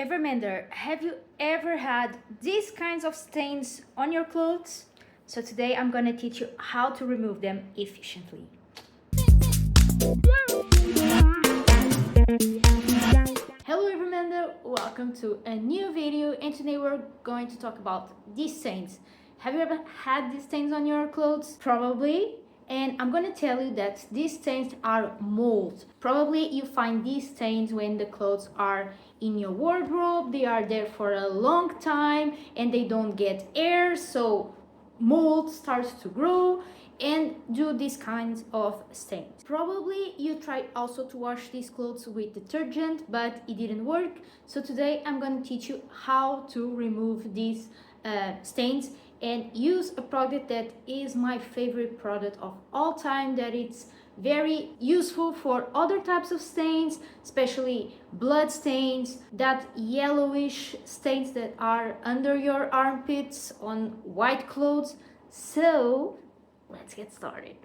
Evermender, have you ever had these kinds of stains on your clothes? So today I'm gonna teach you how to remove them efficiently. Hello Evermender, welcome to a new video, and today we're going to talk about these stains. Have you ever had these stains on your clothes? Probably. And I'm going to tell you that these stains are mold. Probably you find these stains when the clothes are in your wardrobe. They are there for a long time and they don't get air, so mold starts to grow and do these kinds of stains. Probably you tried also to wash these clothes with detergent, but it didn't work. So today I'm going to teach you how to remove these stains and use a product that is my favorite product of all time, that it's very useful for other types of stains, especially blood stains, that yellowish stains that are under your armpits on white clothes. So let's get started.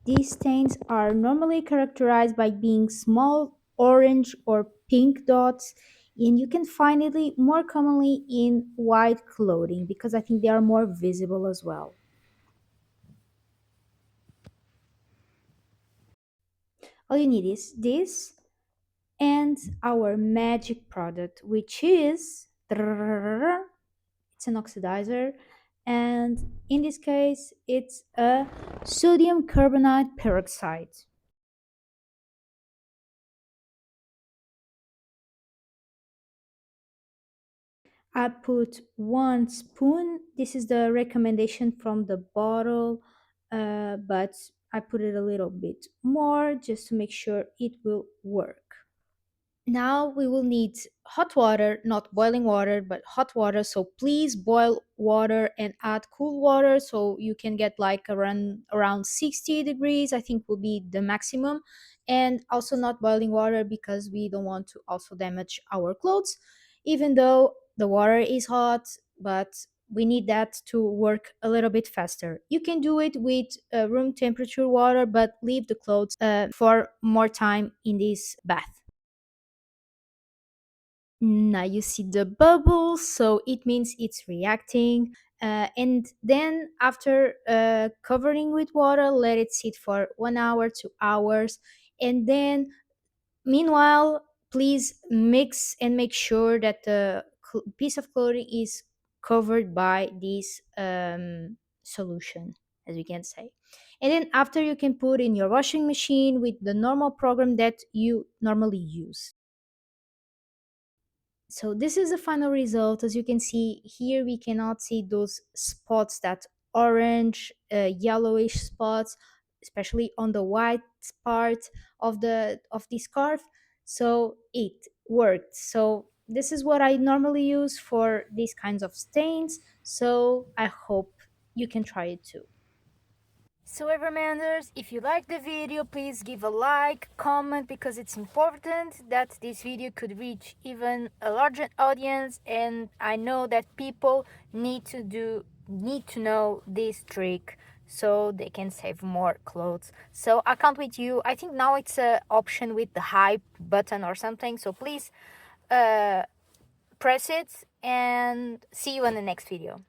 These stains are normally characterized by being small orange or pink dots, and you can find it more commonly in white clothing because I think they are more visible as well. All you need is this and our magic product, which is it's an oxidizer, and in this case it's a sodium carbonate peroxide. I put 1 spoon. This is the recommendation from the bottle, but I put it a little bit more just to make sure it will work. Now we will need hot water, not boiling water, but hot water. So please boil water and add cool water so you can get like around 60 degrees, I think will be the maximum. And also not boiling water because we don't want to also damage our clothes, even though the water is hot, but we need that to work a little bit faster. You can do it with room temperature water, but leave the clothes for more time in this bath. Now you see the bubbles, so it means it's reacting. And then after covering with water, let it sit for 1 hour, 2 hours. And then meanwhile, please mix and make sure that the piece of clothing is covered by this solution, as we can say. And then after, you can put in your washing machine with the normal program that you normally use. So this is the final result. As you can see here, we cannot see those spots, that orange yellowish spots, especially on the white part of the scarf. So it worked. So this is what I normally use for these kinds of stains, so I hope you can try it too. So Evermenders, if you like the video, please give a like, comment, because it's important that this video could reach even a larger audience, and I know that people need to know this trick so they can save more clothes. So I count with you. I think now it's a option with the hype button or something, so please press it, and see you in the next video.